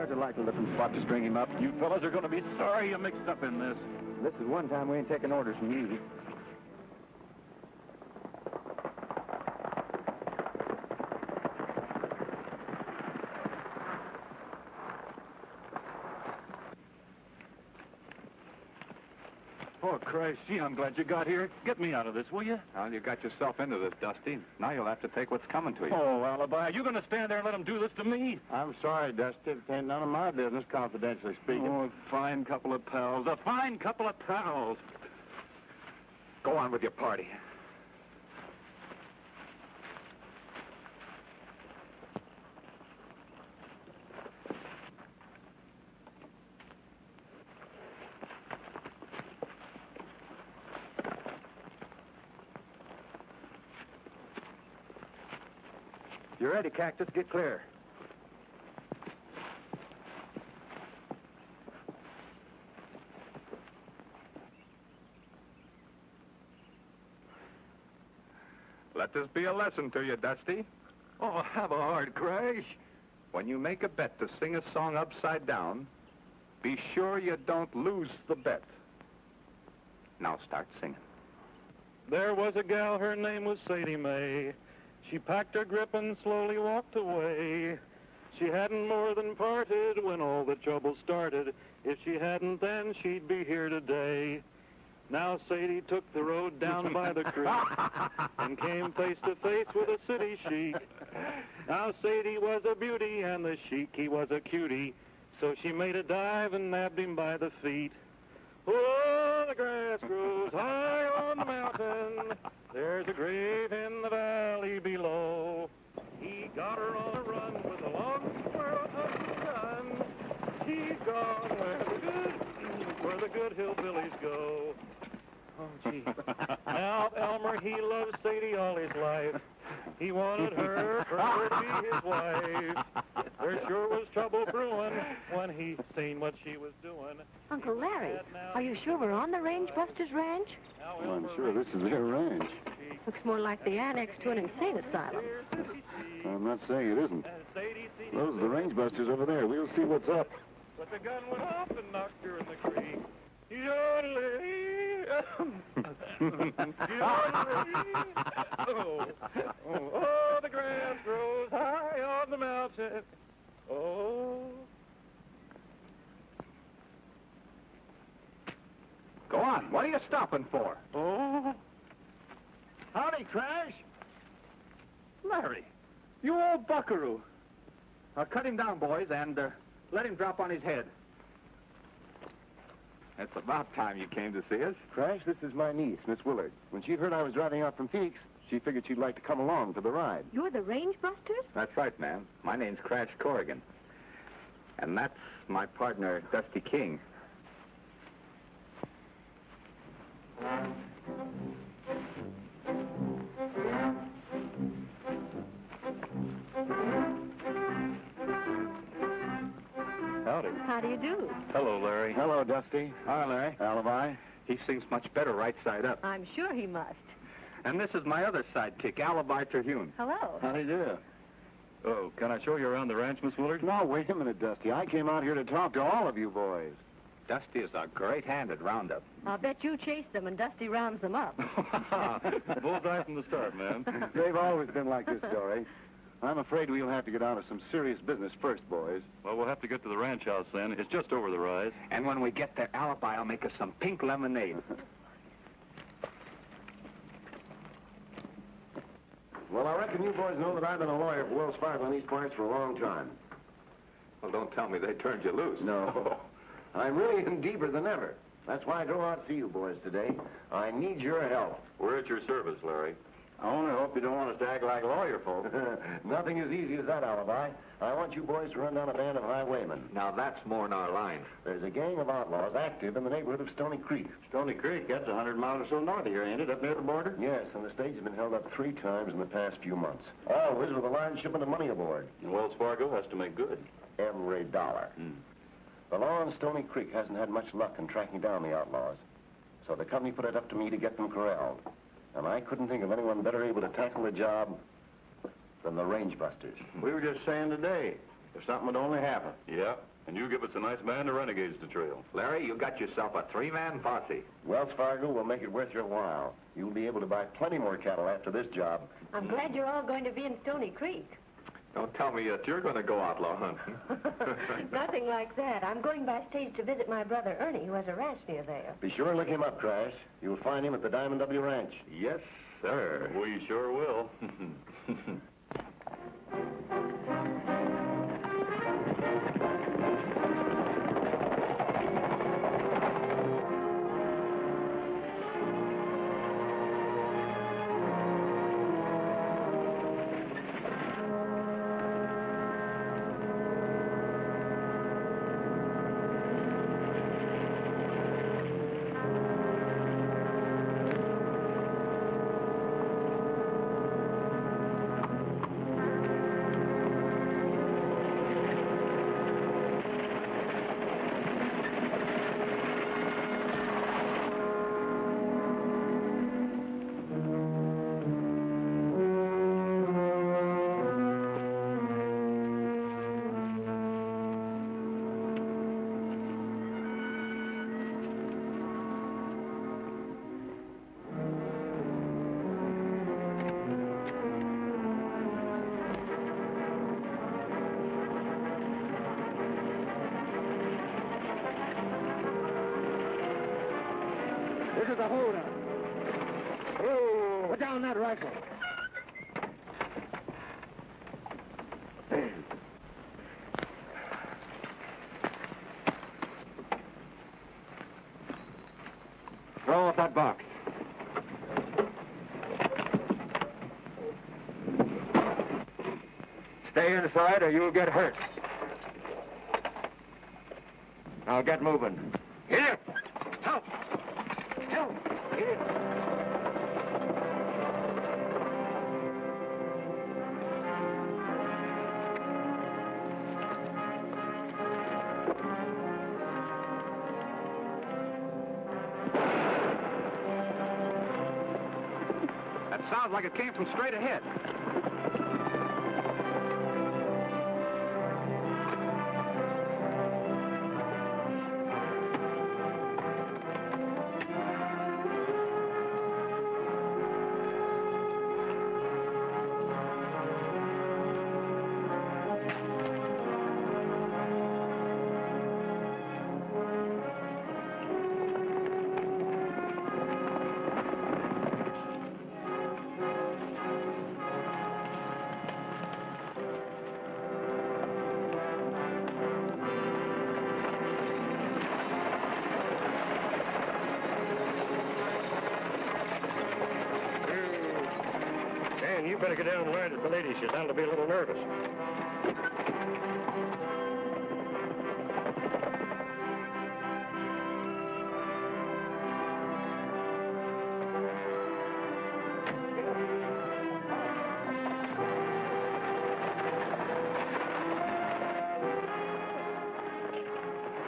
There's a likely looking spot to string him up. You fellas are going to be sorry you mixed up in this. This is one time we ain't taking orders from you. Oh, Christ, gee, I'm glad you got here. Get me out of this, will you? Well, you got yourself into this, Dusty. Now you'll have to take what's coming to you. Oh, Alibi, you going to stand there and let him do this to me? I'm sorry, Dusty. It ain't none of my business, confidentially speaking. Oh, a fine couple of pals. A fine couple of pals. Go on with your party. You're ready, Cactus. Get clear. Let this be a lesson to you, Dusty. Oh, have a heart, Crash. When you make a bet to sing a song upside down, be sure you don't lose the bet. Now start singing. There was a gal, her name was Sadie Mae. She packed her grip and slowly walked away. She hadn't more than parted when all the trouble started. If she hadn't then, she'd be here today. Now Sadie took the road down by the creek and came face to face with a city chic. Now Sadie was a beauty and the chic, he was a cutie. So she made a dive and nabbed him by the feet. Oh, the grass grows high on the mountain. There's a grave in the valley below. He got her on a run with a long squirrel hunting gun. She's gone where the good hillbillies go. Oh, gee. Now Elmer, he loves Sadie all his life. He wanted her for her to be his wife. There sure was trouble brewing when he seen what she was doing. Uncle Larry, are you sure we're on the Range Busters Ranch? Well, I'm sure this is their ranch. Looks more like the annex to an insane asylum. I'm not saying it isn't. Those are the Range Busters over there. We'll see what's up. But the gun went off and knocked her in the creek. Oh, the grass grows high on the mountain. Oh. Go on. What are you stopping for? Oh. Howdy, Crash. Larry, you old buckaroo. Cut him down, boys, and let him drop on his head. It's about time you came to see us. Crash, this is my niece, Miss Willard. When she heard I was driving out from Phoenix, she figured she'd like to come along for the ride. You're the Range Busters? That's right, ma'am. My name's Crash Corrigan. And that's my partner, Dusty King. Howdy. How do you do? Hello, Larry. Hello, Dusty. Hi, Larry. Alibi. He sings much better right side up. I'm sure he must. And this is my other sidekick, Alibi Terhune. Hello. How do you do? Oh, can I show you around the ranch, Miss Willard? No, wait a minute, Dusty. I came out here to talk to all of you boys. Dusty is a great hand at roundup. I'll bet you chase them and Dusty rounds them up. Bullseye from the start, man. They've always been like this, Dory. I'm afraid we'll have to get out of some serious business first, boys. Well, we'll have to get to the ranch house then. It's just over the rise. And when we get there, Alibi will make us some pink lemonade. Well, I reckon you boys know that I've been a lawyer for Wells Fargo in these parts for a long time. Well, don't tell me they turned you loose. No. I really am deeper than ever. That's why I drove out to see you boys today. I need your help. We're at your service, Larry. I only hope you don't want us to act like lawyer folk. Nothing as easy as that, Alibi. I want you boys to run down a band of highwaymen. Now, that's more in our line. There's a gang of outlaws active in the neighborhood of Stony Creek. Stony Creek, that's 100 miles or so north of here, ain't it? Up near the border? Yes, and the stage has been held up 3 times in the past few months. Always with a large shipment of money aboard. And Wells Fargo has to make good. Every dollar. The law in Stony Creek hasn't had much luck in tracking down the outlaws. So the company put it up to me to get them corralled. And I couldn't think of anyone better able to tackle the job than the Range Busters. We were just saying today, if something would only happen. Yeah. And you give us a nice band of renegades to trail. Larry, you got yourself a three-man posse. Wells Fargo will make it worth your while. You'll be able to buy plenty more cattle after this job. I'm glad you're all going to be in Stony Creek. Don't tell me that you're going to go outlaw hunting. Nothing like that. I'm going by stage to visit my brother Ernie, who has a ranch near there. Be sure and look him up, Crash. You'll find him at the Diamond W Ranch. Yes, sir. We sure will. This is a holdup. Oh, put down that rifle. Throw off that box. Stay inside or you'll get hurt. Now get moving. Here! Help! Help! Here! That sounds like it came from straight ahead. Dan, you better get down and ride with the lady. She's bound to be a little nervous.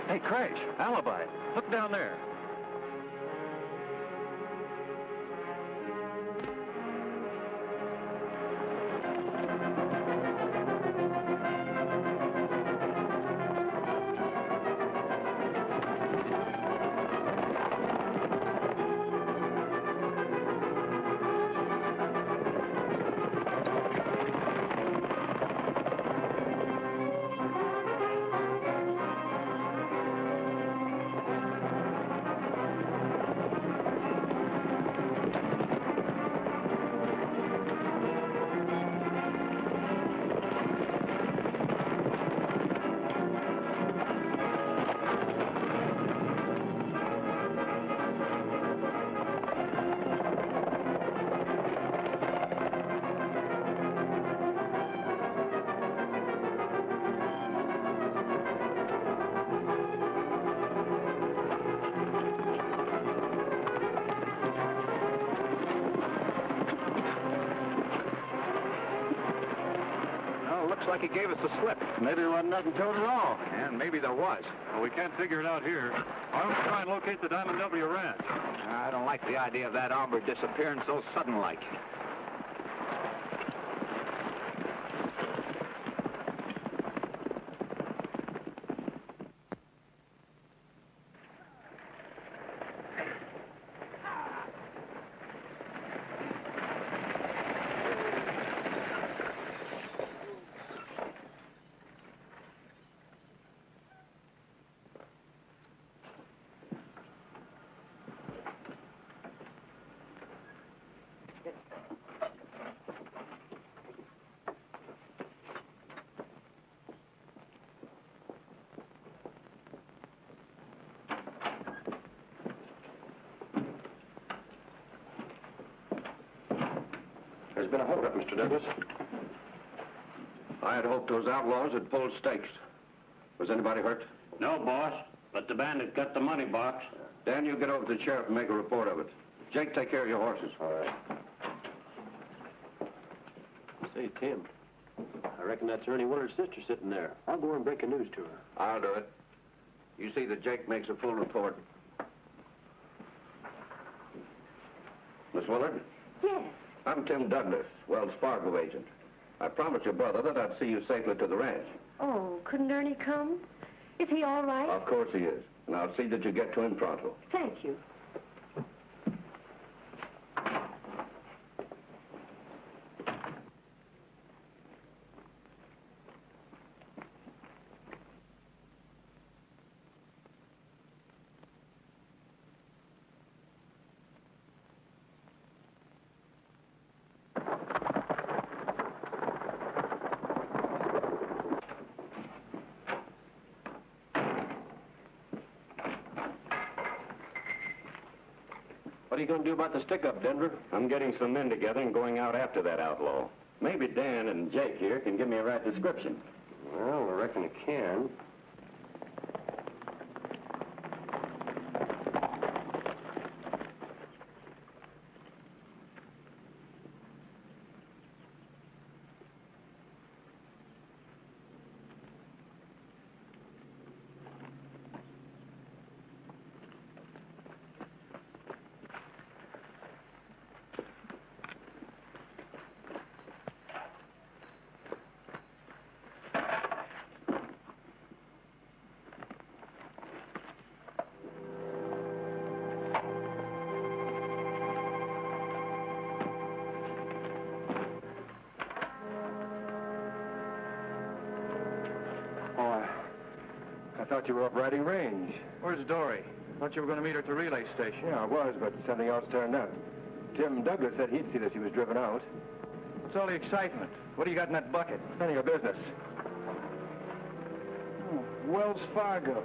Hey, Crash, alibi. Look down there. Looks like he gave us a slip. Maybe there wasn't nothing to it at all. And maybe there was. Well, we can't figure it out here. Why don't we try and locate the Diamond W Ranch? I don't like the idea of that hombre disappearing so sudden-like. been a holdup, Mr. Douglas. I had hoped those outlaws had pulled stakes. Was anybody hurt? No, boss, but the bandit got the money box. Dan, you get over to the sheriff and make a report of it. Jake, take care of your horses. All right. Say, Tim, I reckon that's Ernie Willard's sister sitting there. I'll go and break the news to her. I'll do it. You see that Jake makes a full report. Miss Willard? Yes. I'm Tim Douglas, Wells Fargo agent. I promised your brother that I'd see you safely to the ranch. Oh, couldn't Ernie come? Is he all right? Of course he is. And I'll see that you get to him pronto. Thank you. What are you going to do about the stick-up, Denver? I'm getting some men together and going out after that outlaw. Maybe Dan and Jake here can give me a right description. Well, I reckon it can. I thought you were up riding range. Where's Dory? Thought you were going to meet her at the relay station. Yeah, I was, but something else turned up. Tim Douglas said he'd see that she was driven out. What's all the excitement? What do you got in that bucket? None of your business. Oh, Wells Fargo.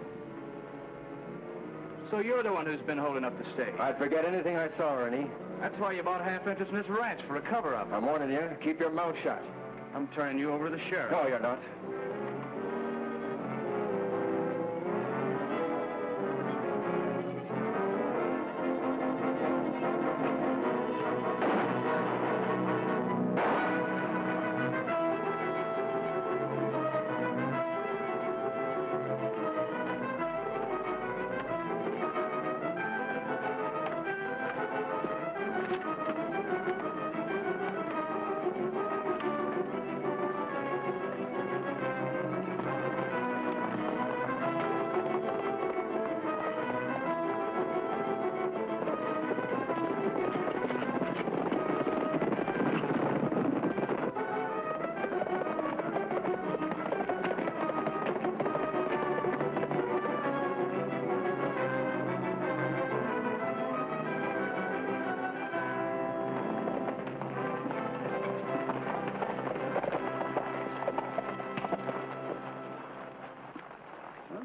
So you're the one who's been holding up the stake. I'd forget anything I saw, Ernie. That's why you bought half interest in this ranch, for a cover-up. I'm warning you, keep your mouth shut. I'm turning you over to the sheriff. No, you're not.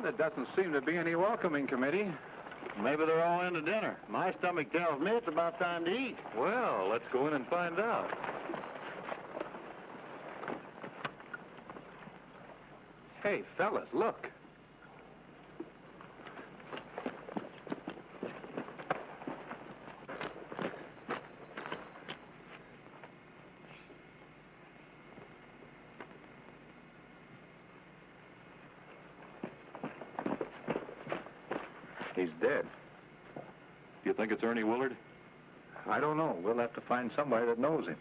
There doesn't seem to be any welcoming committee. Maybe they're all into dinner. My stomach tells me it's about time to eat. Well, let's go in and find out. Hey, fellas, look. He's dead. Do you think it's Ernie Willard? I don't know. We'll have to find somebody that knows him.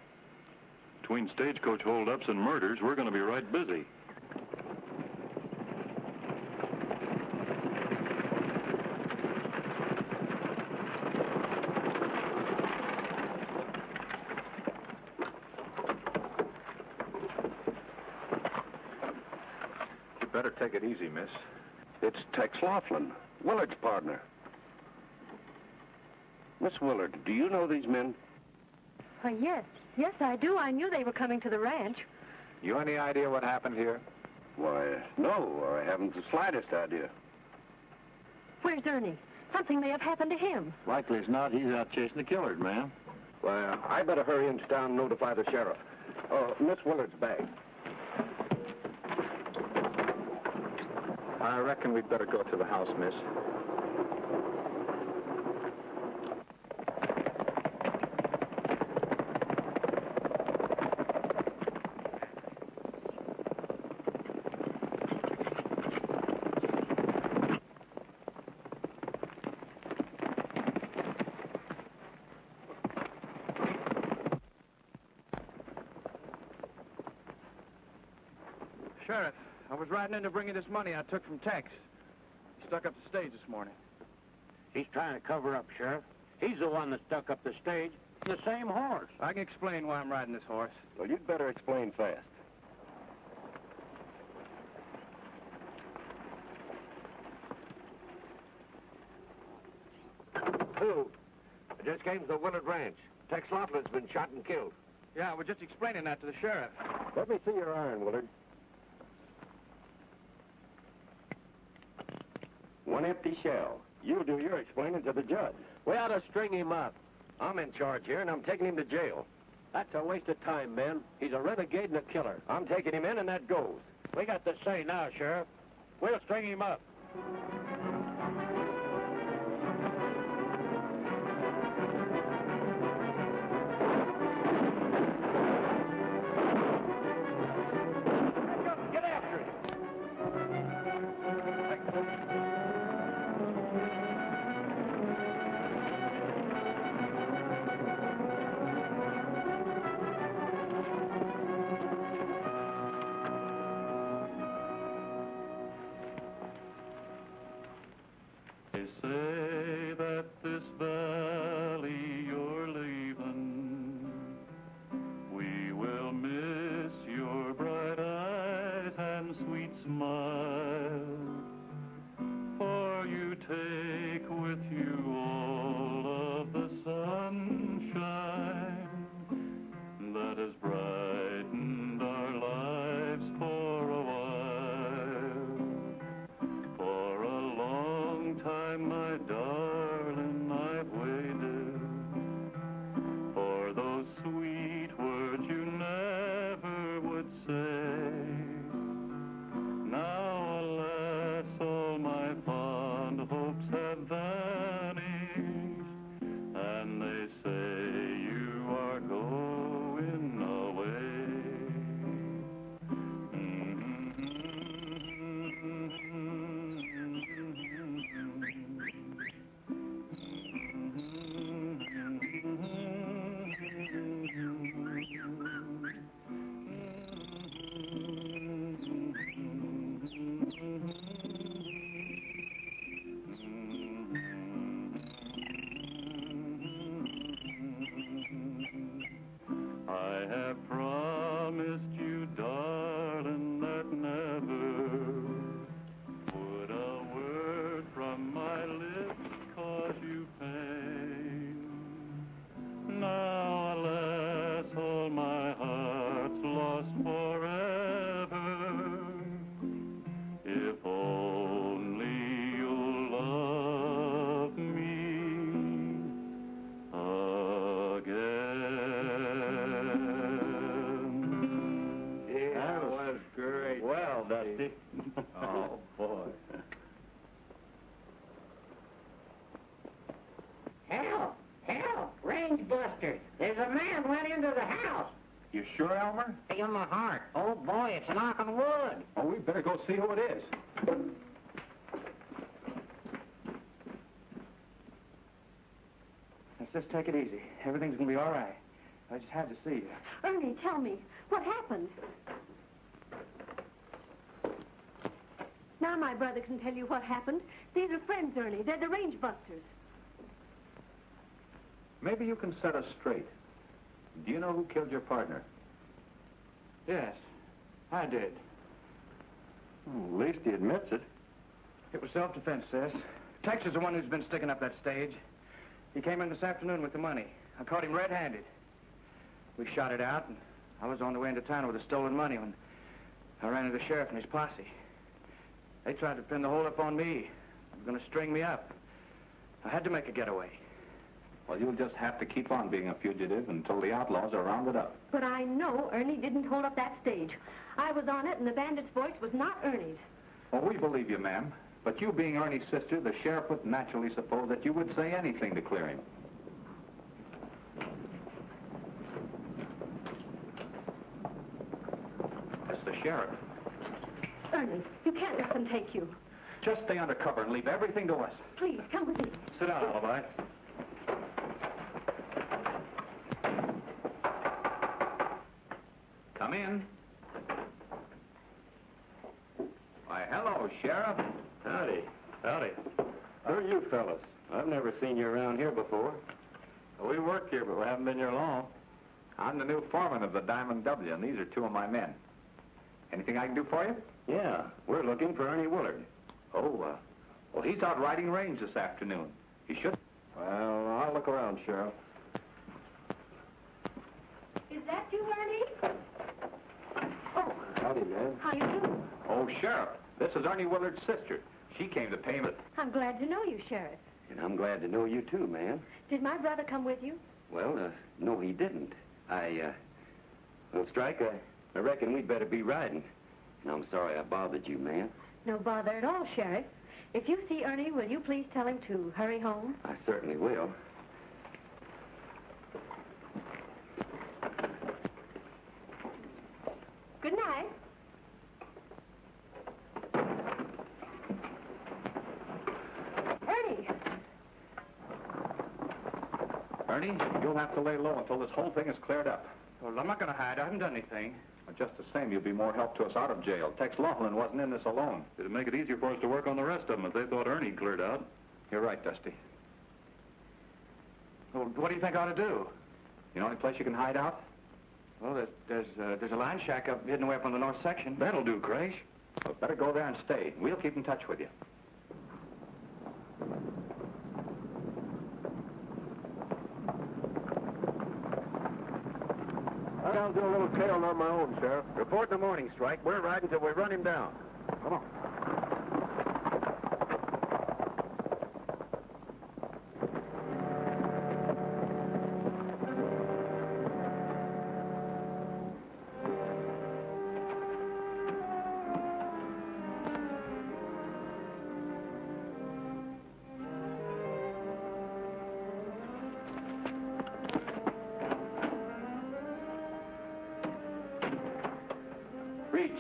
Between stagecoach holdups and murders, we're going to be right busy. You better take it easy, miss. It's Tex Laughlin, Willard's partner. Miss Willard, do you know these men? Yes. Yes, I do. I knew they were coming to the ranch. You any idea what happened here? Why, no, I haven't the slightest idea. Where's Ernie? Something may have happened to him. Likely as not, he's out chasing the killers, ma'am. Well, I better hurry into town and notify the sheriff. Oh, Miss Willard's bag. I reckon we'd better go to the house, miss. Sheriff, I was riding in to bring you this money I took from Tex. He stuck up the stage this morning. He's trying to cover up, Sheriff. He's the one that stuck up the stage. The same horse. I can explain why I'm riding this horse. Well, you'd better explain fast. Who? I just came to the Willard Ranch. Tex Laughlin's been shot and killed. Yeah, we're just explaining that to the sheriff. Let me see your iron, Willard. One empty shell. You do your explaining to the judge. We ought to string him up. I'm in charge here, and I'm taking him to jail. That's a waste of time, men. He's a renegade and a killer. I'm taking him in, and that goes. We got the say now, Sheriff. We'll string him up. Get after him. They say that this valley you're leaving, we will miss your bright eyes and sweet smile, for you take with you all of the sunshine that has brightened our lives for a while. For a long time, my darling, I've waited for those sweet words you never would say. Now, alas, all my fond hopes have vanished, and they say you are going away. I have promised you, darling, that never would a word from my lips cause you pain. Now, alas, all my heart's lost forever. If only you'll love me again. Yeah, that was great. Well, Dusty. Oh, boy. Help! Help! Range busters! There's a man went into the house. You sure, Elmer? In my heart. Oh boy, it's knocking wood. Oh, we better go see who it is. Let's just take it easy. Everything's gonna be all right. I just had to see you. Ernie, tell me, what happened? Now my brother can tell you what happened. These are friends, Ernie. They're the range busters. Maybe you can set us straight. Do you know who killed your partner? Yes, I did. At least he admits it. It was self-defense, sis. Tex is the one who's been sticking up that stage. He came in this afternoon with the money. I caught him red-handed. We shot it out, and I was on the way into town with the stolen money when I ran into the sheriff and his posse. They tried to pin the whole up on me. They were going to string me up. I had to make a getaway. Well, you'll just have to keep on being a fugitive until the outlaws are rounded up. But I know Ernie didn't hold up that stage. I was on it, and the bandit's voice was not Ernie's. Well, we believe you, ma'am. But you being Ernie's sister, the sheriff would naturally suppose that you would say anything to clear him. That's the sheriff. Ernie, you can't let them take you. Just stay under cover and leave everything to us. Please, come with me. Sit down, Alibi. Come in. Why, hello, Sheriff. Howdy. Howdy. Who are you fellas? I've never seen you around here before. We work here, but we haven't been here long. I'm the new foreman of the Diamond W, and these are two of my men. Anything I can do for you? Yeah, we're looking for Ernie Willard. Oh, well, he's out riding range this afternoon. He should. Well, I'll look around, Sheriff. Is that you, Ernie? Oh, Howdy, man. how you doing? Oh, Sheriff, this is Ernie Willard's sister. She came to pay me. I'm glad to know you, Sheriff. And I'm glad to know you too, man. Did my brother come with you? Well, no, he didn't. Well, Strike, I reckon we'd better be riding. And I'm sorry I bothered you, man. No bother at all, Sheriff. If you see Ernie, will you please tell him to hurry home? I certainly will. Good night. Ernie! Ernie, you'll have to lay low until this whole thing is cleared up. Well, I'm not going to hide. I haven't done anything. But just the same, you'll be more help to us out of jail. Tex Laughlin wasn't in this alone. It'd make it easier for us to work on the rest of them if they thought Ernie cleared out. You're right, Dusty. Well, what do you think I ought to do? You know any place you can hide out? Well, there's a line shack up hidden away up on the north section. That'll do, Crash. Well, better go there and stay. We'll keep in touch with you. I'll do a little tailing on my own, Sheriff. Report in the morning, Strike. We're riding till we run him down. Come on. Reach.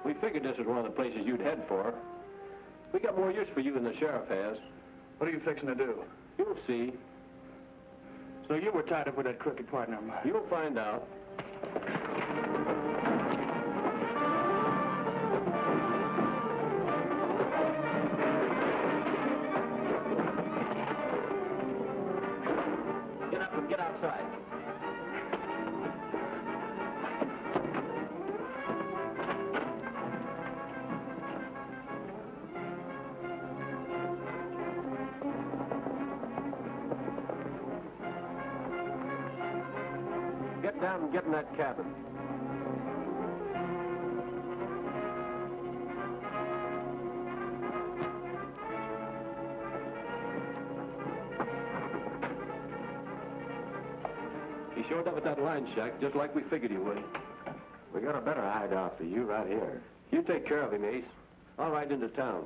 We figured this was one of the places you'd head for. We got more use for you than the sheriff has. What are you fixing to do? You'll see. So you were tied up with that crooked partner of mine. You'll find out. Get up and get outside. Get down and get in that cabin. He showed up at that line shack just like we figured he would. We got a better hideout for you right here. You take care of him, Ace. I'll ride into town.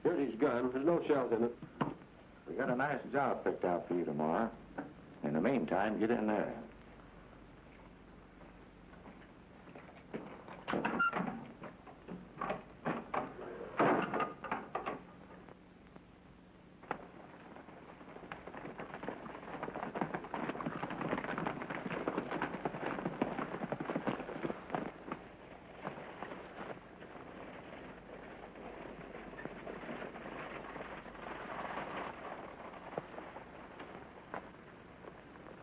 Here's his gun. There's no shells in it. We got a nice job picked out for you tomorrow. In the meantime, get in there.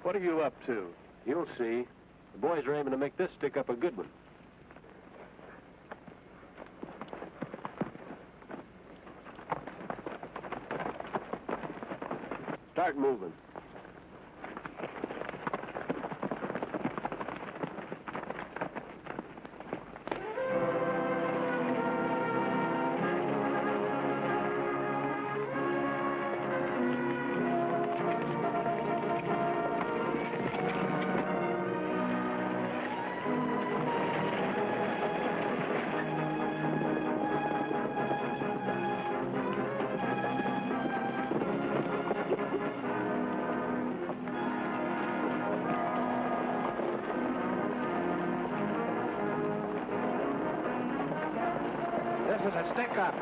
What are you up to? You'll see. The boys are aiming to make this stick up a good one. Start moving. the stick up.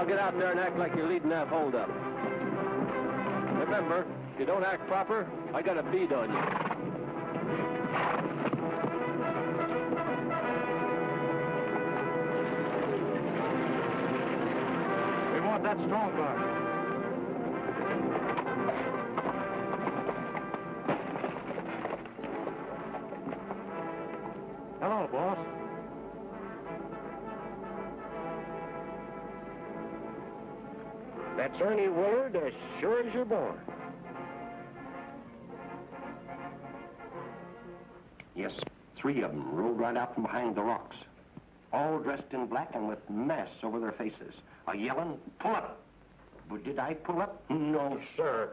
Get out there and act like you're leading that hold-up. Remember, if you don't act proper, I got a bead on you. We want that strong box. Hello, boss. That's Ernie Willard, as sure as you're born. Yes, 3 of them rode right out from behind the rocks, all dressed in black and with masks over their faces, yelling, "Pull up!" But did I pull up? No, sir.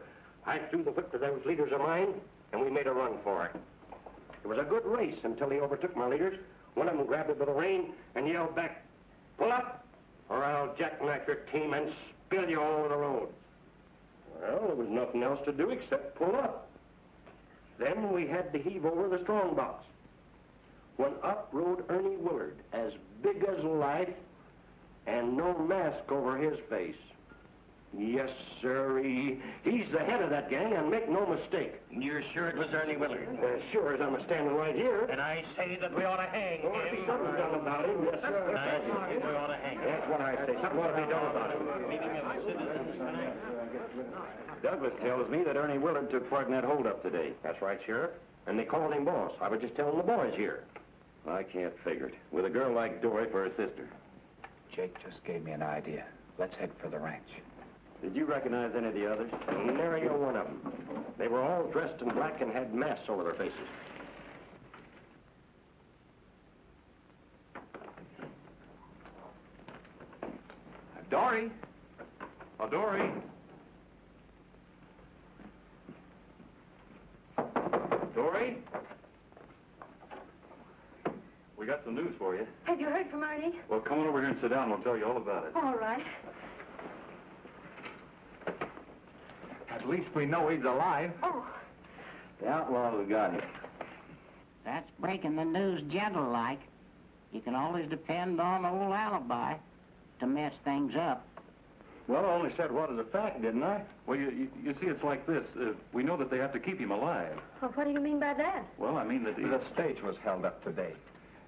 I threw the whip to those leaders of mine, and we made a run for it. It was a good race until he overtook my leaders. One of them grabbed it by the rein and yelled back, "Pull up, or I'll jackknife your team and spill you all over the road." Well, there was nothing else to do except pull up. Then we had to heave over the strong box. When up rode Ernie Willard, as big as life, and no mask over his face. Yes, sir, he's the head of that gang, and make no mistake. You're sure it was Ernie Willard? As sure as I'm standing right here. And I say that we ought to hang There ought to be something done about him, yes, sir. I say we ought to hang him. That's what I say. Something ought to be done about him. Douglas tells me that Ernie Willard took part in that holdup today. That's right, Sheriff. And they called him boss. I was just telling the boys here. I can't figure it. With a girl like Dory for her sister. Jake just gave me an idea. Let's head for the ranch. Did you recognize any of the others? Nary a one of them. They were all dressed in black and had masks over their faces. Dory! Oh, Dory! Dory? We got some news for you. Have you heard from Ernie? Well, come on over here and sit down. We'll tell you all about it. All right. At least we know he's alive. Oh, The outlaw we got here. That's breaking the news gentle-like. You can always depend on old Alibi to mess things up. Well, I only said what is a fact, didn't I? Well, you see, it's like this. We know that they have to keep him alive. well, what do you mean by that? Well, I mean that The stage was held up today,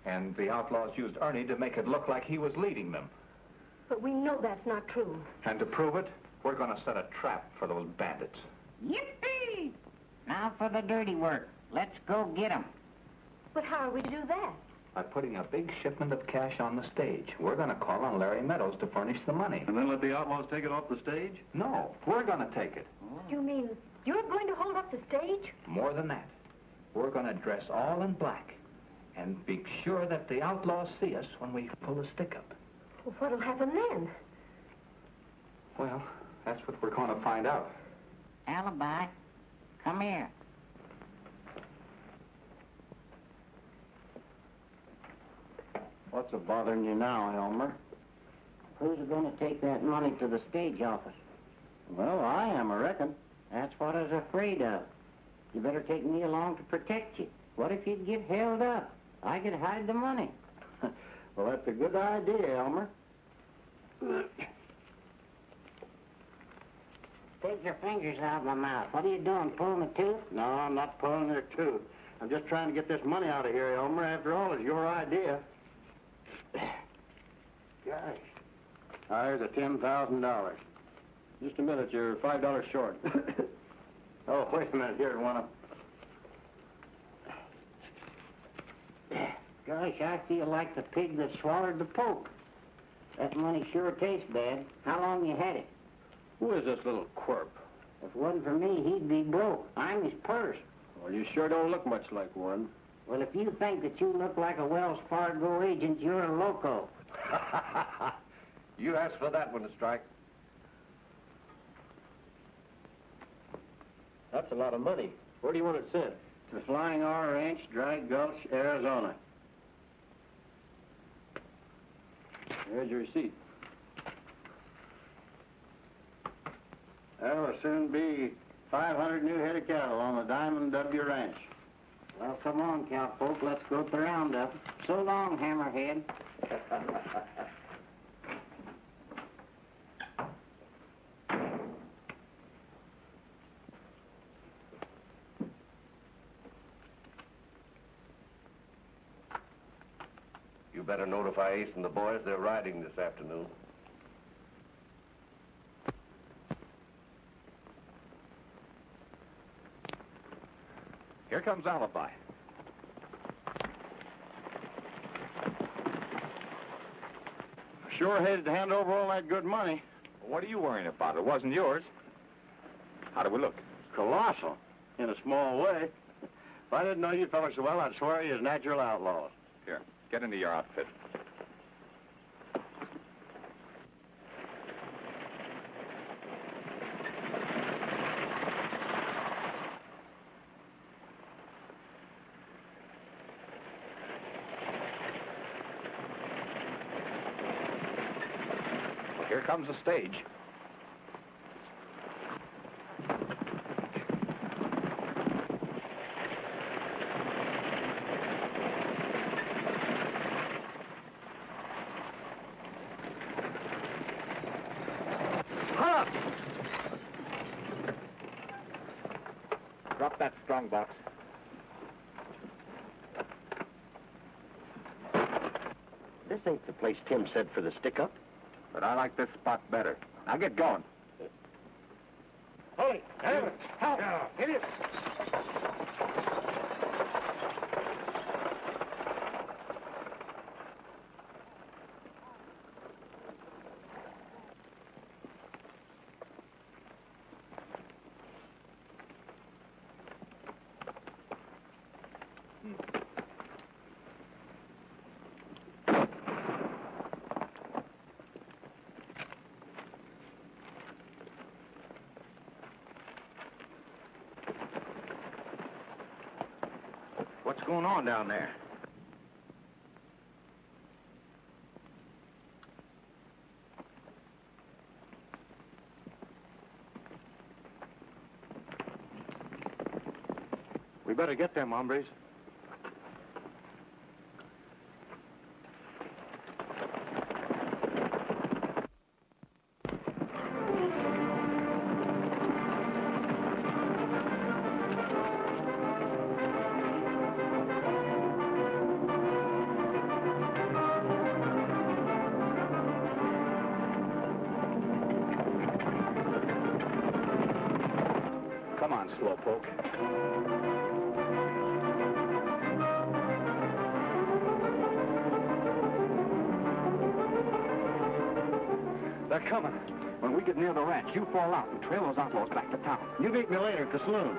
and the outlaws used Ernie to make it look like he was leading them. But we know that's not true. And to prove it, we're going to set a trap for those bandits. Yippee! Now for the dirty work. Let's go get 'em. But how are we to do that? By putting a big shipment of cash on the stage. We're going to call on Larry Meadows to furnish the money. And then let the outlaws take it off the stage? No, we're going to take it. You mean you're going to hold up the stage? More than that, we're going to dress all in black and be sure that the outlaws see us when we pull the stick up. Well, what'll happen then? Well, that's what we're going to find out. Alibi, come here. What's a bothering you now, Elmer? Who's going to take that money to the stage office? Well, I am, I reckon. That's what I was afraid of. You better take me along to protect you. What if you'd get held up? I could hide the money. Well, that's a good idea, Elmer. Take your fingers out of my mouth. What are you doing, pulling a tooth? No, I'm not pulling their tooth. I'm just trying to get this money out of here, Elmer. After all, it's your idea. Gosh. Here's a $10,000. Just a minute, you're $5 short. Oh, wait a minute. Here, one of... Gosh, I feel like the pig that swallowed the Pope. That money sure tastes bad. How long you had it? Who is this little quirp? If it wasn't for me, he'd be broke. I'm his purse. Well, you sure don't look much like one. Well, if you think that you look like a Wells Fargo agent, you're a loco. You asked for that one, Strike. That's a lot of money. Where do you want it sent? To Flying R Ranch, Dry Gulch, Arizona. There's your receipt. There will soon be 500 new head of cattle on the Diamond W Ranch. Well, come on, cowpoke. Let's go to the roundup. So long, hammerhead. You better notify Ace and the boys they're riding this afternoon. Here comes Alibi. Sure hated to hand over all that good money. What are you worrying about? It wasn't yours. How do we look? Colossal, in a small way. If I didn't know you fellas so well, I'd swear you as natural outlaws. Here, get into your outfit. Here comes the stage. Drop that strong box. This ain't the place Tim said for the stick-up. But I like this spot better. Now get going. Hold it! Help! Hit it! What's going on down there? We better get them, hombres. Come on, Slowpoke. They're coming. When we get near the ranch, you fall out and trail those outlaws back to town. You meet me later at the saloon.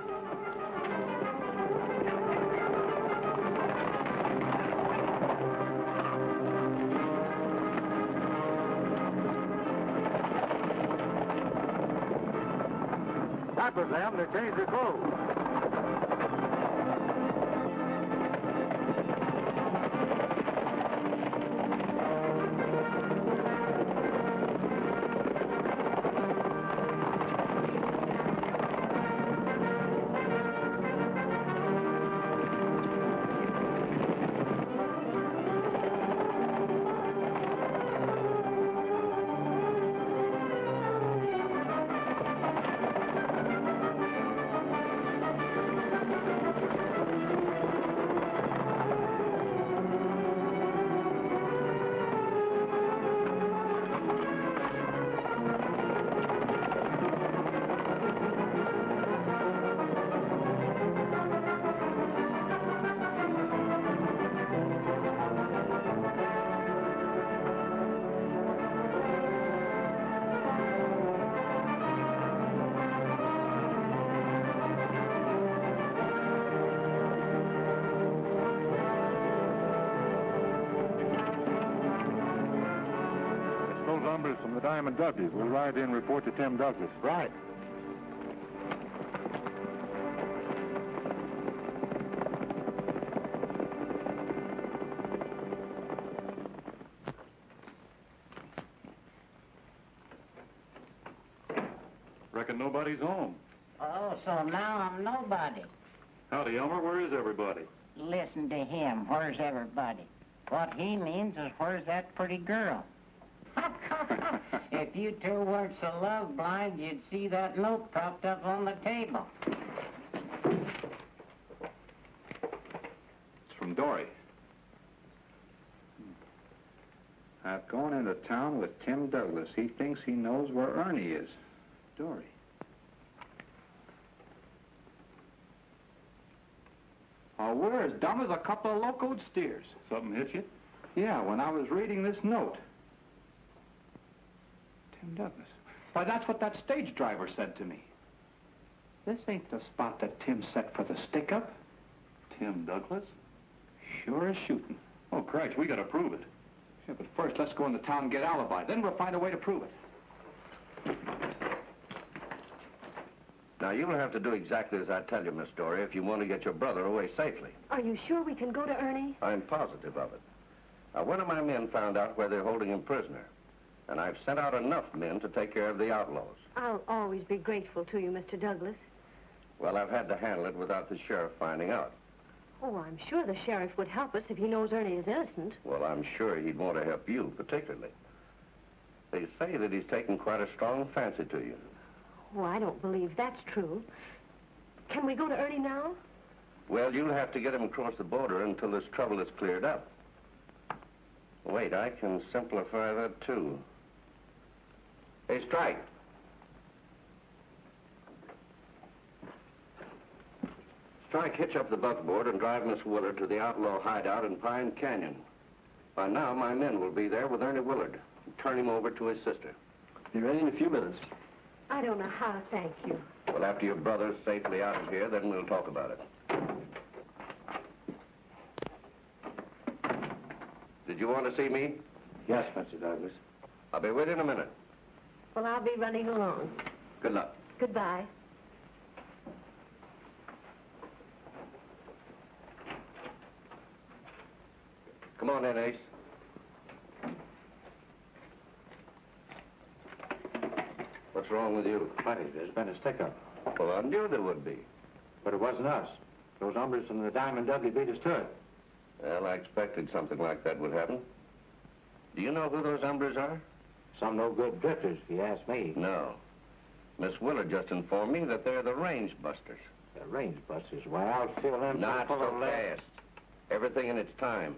That was them. They changed their clothes. the Diamond W's. We'll ride in and report to Tim Douglas. Right. Reckon nobody's home. Oh, so now I'm nobody. Howdy, Elmer. Where is everybody? Listen to him. Where's everybody? What he means is where's that pretty girl? If you two weren't so love blind, you'd see that note propped up on the table. It's from Dory. I've gone into town with Tim Douglas. He thinks he knows where Ernie is. Dory. Oh, we're as dumb as a couple of locoed steers. Something hit you? Yeah, when I was reading this note. Tim Douglas. Why, that's what that stage driver said to me. This ain't the spot that Tim set for the stick-up. Tim Douglas? Sure as shooting. Oh, Christ, we gotta prove it. Yeah, but first, let's go into town and get alibi. Then we'll find a way to prove it. Now, you'll have to do exactly as I tell you, Miss Dory, if you want to get your brother away safely. Are you sure we can go to Ernie? I'm positive of it. Now, one of my men found out where they're holding him prisoner, and I've sent out enough men to take care of the outlaws. I'll always be grateful to you, Mr. Douglas. Well, I've had to handle it without the sheriff finding out. Oh, I'm sure the sheriff would help us if he knows Ernie is innocent. Well, I'm sure he'd want to help you, particularly. They say that he's taken quite a strong fancy to you. Oh, I don't believe that's true. Can we go to Ernie now? Well, you'll have to get him across the border until this trouble is cleared up. Wait, I can simplify that, too. Hey, Strike. Strike, hitch up the buckboard and drive Miss Willard to the outlaw hideout in Pine Canyon. By now, my men will be there with Ernie Willard. Turn him over to his sister. Be ready in a few minutes. I don't know how to thank you. Well, after your brother's safely out of here, then we'll talk about it. Did you want to see me? Yes, Mr. Douglas. I'll be with you in a minute. Well, I'll be running along. Good luck. Goodbye. Come on in, Ace. What's wrong with you? Plenty. There's been a stick-up. Well, I knew there would be. But it wasn't us. Those hombres from the Diamond W beat us to it. Well, I expected something like that would happen. Do you know who those hombres are? Some no-good drifters, if you ask me. No. Miss Willard just informed me that they're the range busters. The range busters. Why, I'll fill them Not full so of lead. fast. Everything in its time.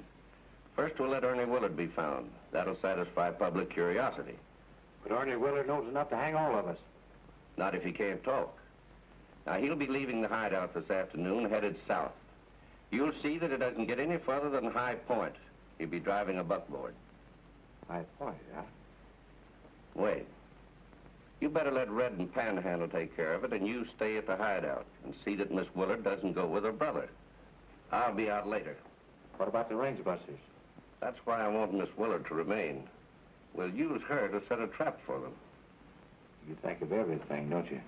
First, we'll let Ernie Willard be found. That'll satisfy public curiosity. But Ernie Willard knows enough to hang all of us. Not if he can't talk. Now, he'll be leaving the hideout this afternoon, headed south. You'll see that it doesn't get any further than High Point. He'll be driving a buckboard. High Point, huh? Wait. You better let Red and Panhandle take care of it, and you stay at the hideout and see that Miss Willard doesn't go with her brother. I'll be out later. What about the range busters? That's why I want Miss Willard to remain. We'll use her to set a trap for them. You think of everything, don't you?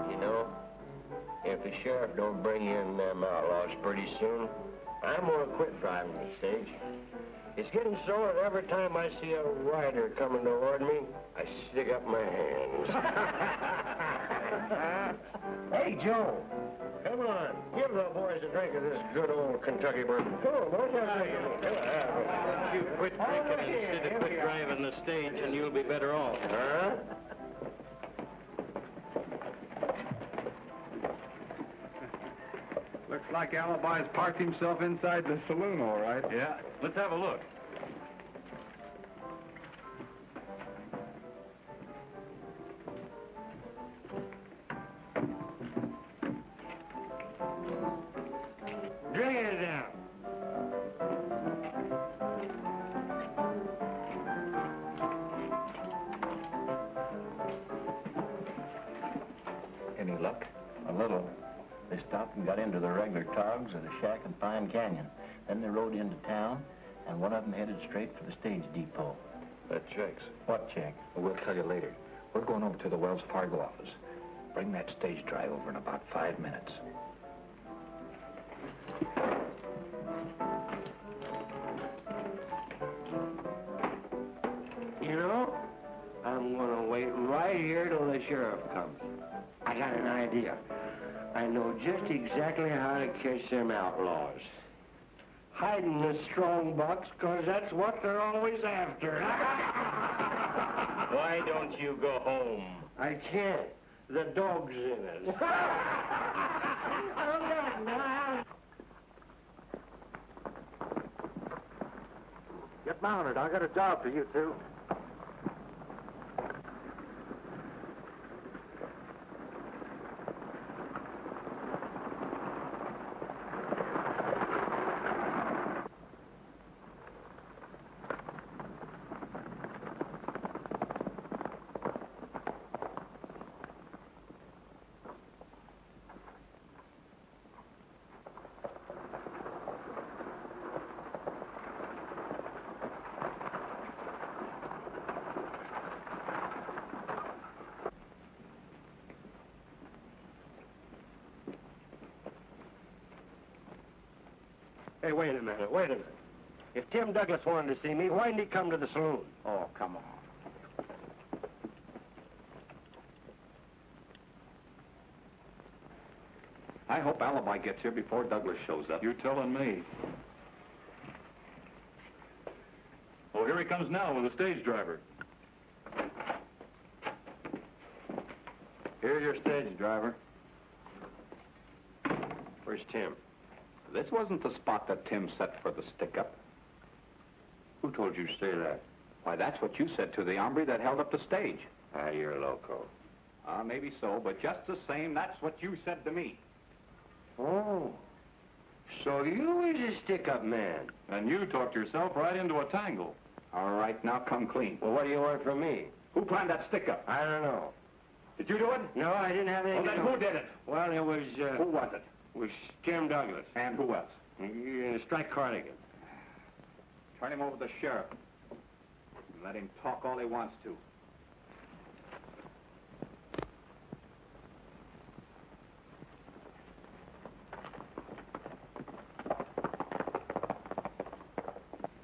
You know, if the sheriff don't bring in them outlaws pretty soon, I'm gonna quit driving the stage. It's getting so that every time I see a rider coming toward me, I stick up my hands. Hey, Joe. Come on. Give the boys a drink of this good old Kentucky bourbon. Come on, boys. You quit drinking instead of quit driving the stage, and you'll be better off. Huh? Looks like Alibi's parked himself inside the saloon, all right. Yeah, let's have a look. Drink it down. any luck? A little. They stopped and got into the regular togs of the shack in Pine Canyon. Then they rode into town, and one of them headed straight for the stage depot. That checks. What check? Well, we'll tell you later. We're going over to the Wells Fargo office. Bring that stage drive over in about 5 minutes. You know, I'm gonna wait right here till the sheriff comes. I got an idea. I know just exactly how to catch them outlaws. Hide in the strong box, 'cause that's what they're always after. Why don't you go home? I can't. The dog's in it. Get mounted. I got a job for you two. Hey, wait a minute. If Tim Douglas wanted to see me, why didn't he come to the saloon? Oh, come on. I hope Alibi gets here before Douglas shows up. You're telling me. Oh, here he comes now with a stage driver. Here's your stage driver. Where's Tim? This wasn't the spot that Tim set for the stick-up. Who told you to say that? Why, that's what you said to the hombre that held up the stage. Ah, you're loco. Maybe so, but just the same, that's what you said to me. Oh. So you was a stick-up man. And you talked yourself right into a tangle. All right, now come clean. Well, what do you want from me? Who planned that stick-up? I don't know. Did you do it? No, I didn't have anything Well, then to who did it? Well, it was, Who was it? was Tim Douglas. And who else? Strike Cardigan. Turn him over to the sheriff. Let him talk all he wants to.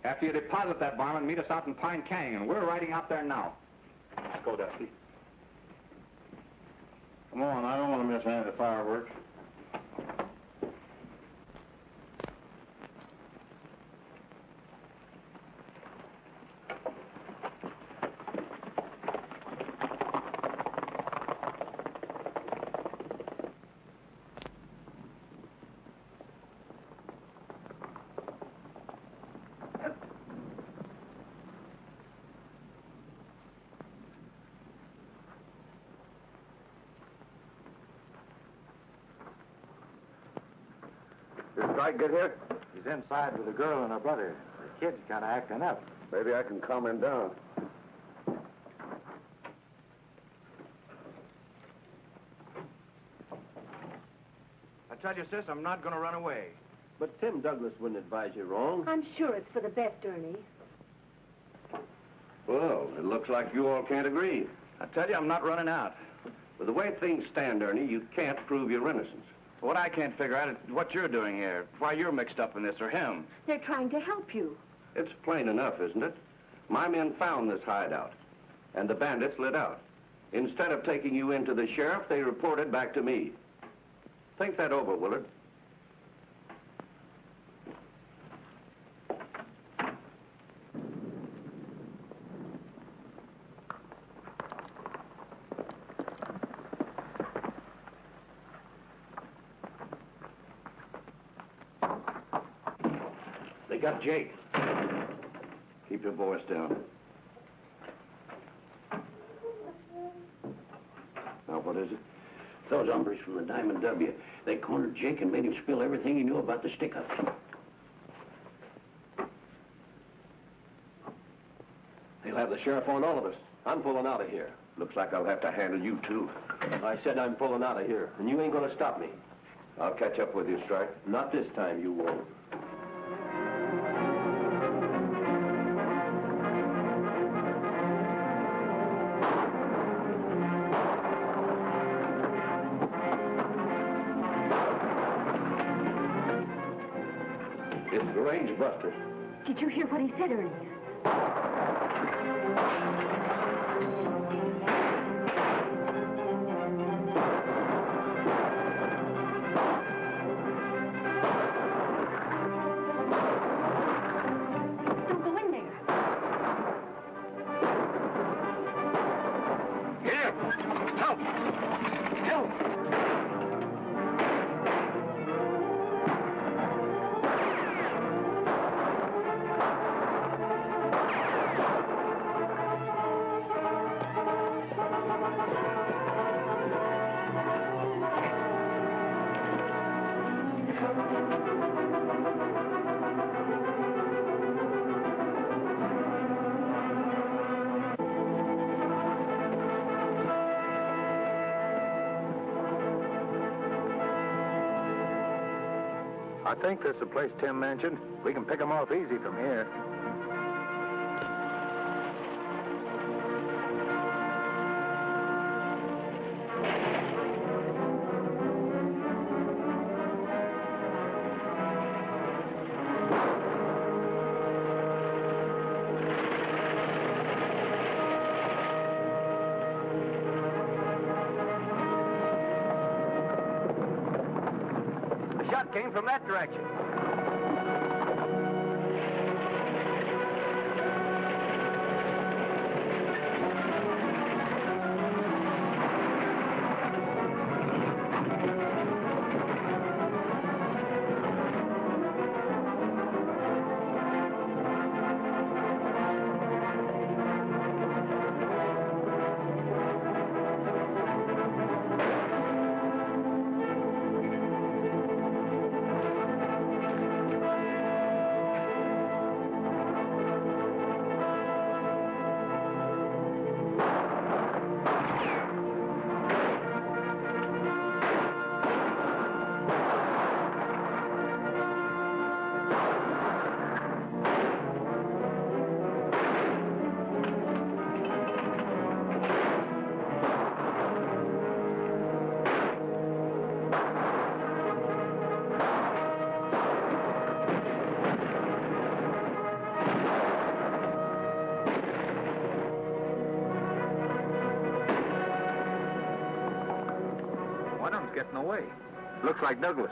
After you deposit that varmint, meet us out in Pine Canyon. We're riding out there now. Let's go, Dusty. Come on, I don't want to miss any of the fireworks. Did Strike get here? He's inside with a girl and her brother. The kid's kind of acting up. Maybe I can calm him down. I tell you, sis, I'm not going to run away. But Tim Douglas wouldn't advise you wrong. I'm sure it's for the best, Ernie. Well, it looks like you all can't agree. I tell you, I'm not running out. With the way things stand, Ernie, you can't prove your innocence. What I can't figure out is what you're doing here, why you're mixed up in this, or him. They're trying to help you. It's plain enough, isn't it? My men found this hideout, and the bandits lit out. Instead of taking you into the sheriff, they reported back to me. Think that over, Willard. They got Jake. Keep your voice down. Now, what is it? Those hombres from the Diamond W. They cornered Jake and made him spill everything he knew about the stick-up. They'll have the sheriff on all of us. I'm pulling out of here. Looks like I'll have to handle you, too. I said I'm pulling out of here, and you ain't gonna stop me. I'll catch up with you, Strike. Not this time, you won't. It's the range buster. Did you hear what he said, Ernie? Don't go in there. Here! Help! Help! I think this is the place Tim mentioned. We can pick them off easy from here. The shot came from that direction. One of them's getting away. Looks like Douglas.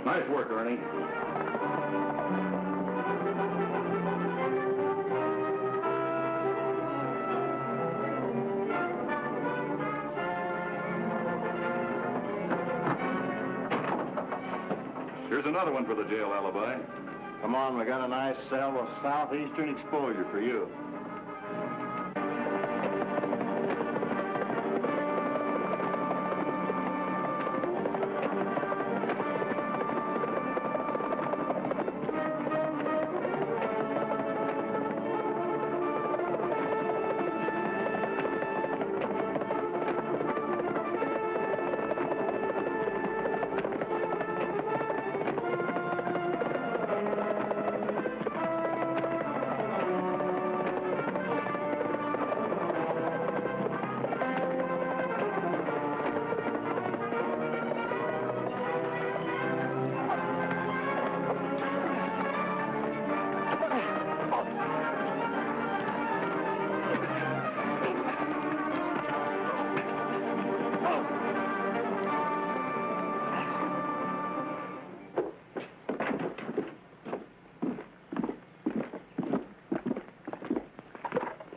Nice work, Ernie. Here's another one for the jail alibi. Come on, we got a nice cell with southeastern exposure for you.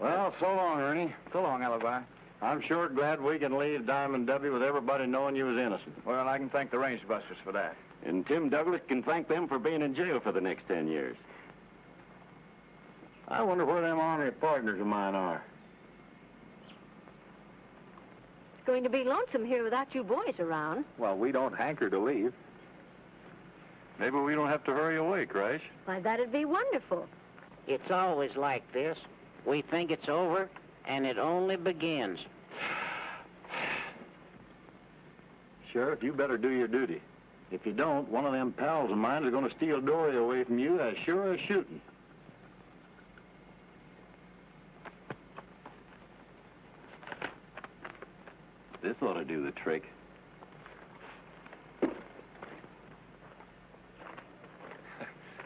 Well, so long, Ernie. So long, Alibi. I'm sure glad we can leave Diamond W with everybody knowing you was innocent. Well, I can thank the range busters for that. And Tim Douglas can thank them for being in jail for the next 10 years. I wonder where them ornery partners of mine are. It's going to be lonesome here without you boys around. Well, we don't hanker to leave. Maybe we don't have to hurry away, Crash. Why, that'd be wonderful. It's always like this. We think it's over, and it only begins. Sheriff, you better do your duty. If you don't, one of them pals of mine is going to steal Dory away from you as sure as shooting. This ought to do the trick.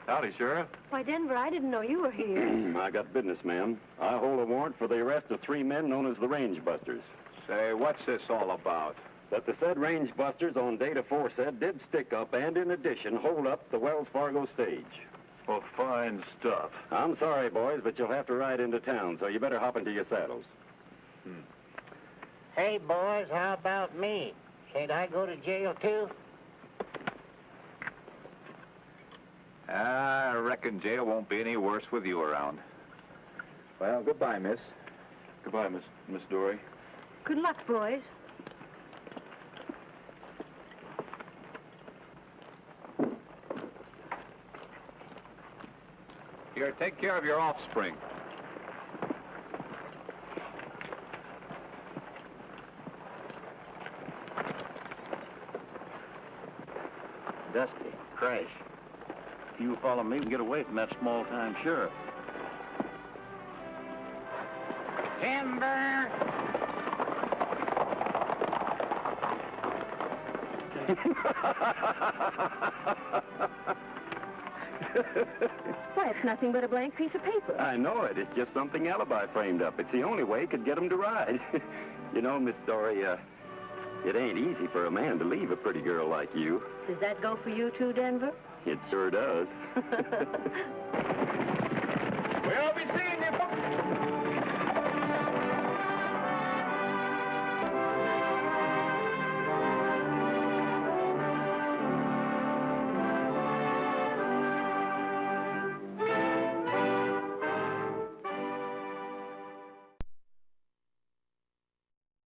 Howdy, Sheriff. Why, Denver, I didn't know you were here. I got business, ma'am. I hold a warrant for the arrest of 3 men known as the Range Busters. Say, what's this all about? That the said Range Busters on date aforesaid did stick up and, in addition, hold up the Wells Fargo stage. Well, fine stuff. I'm sorry, boys, but you'll have to ride into town, so you better hop into your saddles. Hey, boys, how about me? Can't I go to jail, too? I reckon jail won't be any worse with you around. Well, goodbye, miss. Goodbye, Miss Dory. Good luck, boys. Here, take care of your offspring. Dusty, Crash. You follow me and get away from that small-time sheriff. Timber! Why, it's nothing but a blank piece of paper. I know it. It's just something Alibi framed up. It's the only way he could get him to ride. You know, Miss Dory, it ain't easy for a man to leave a pretty girl like you. Does that go for you too, Denver? It sure does.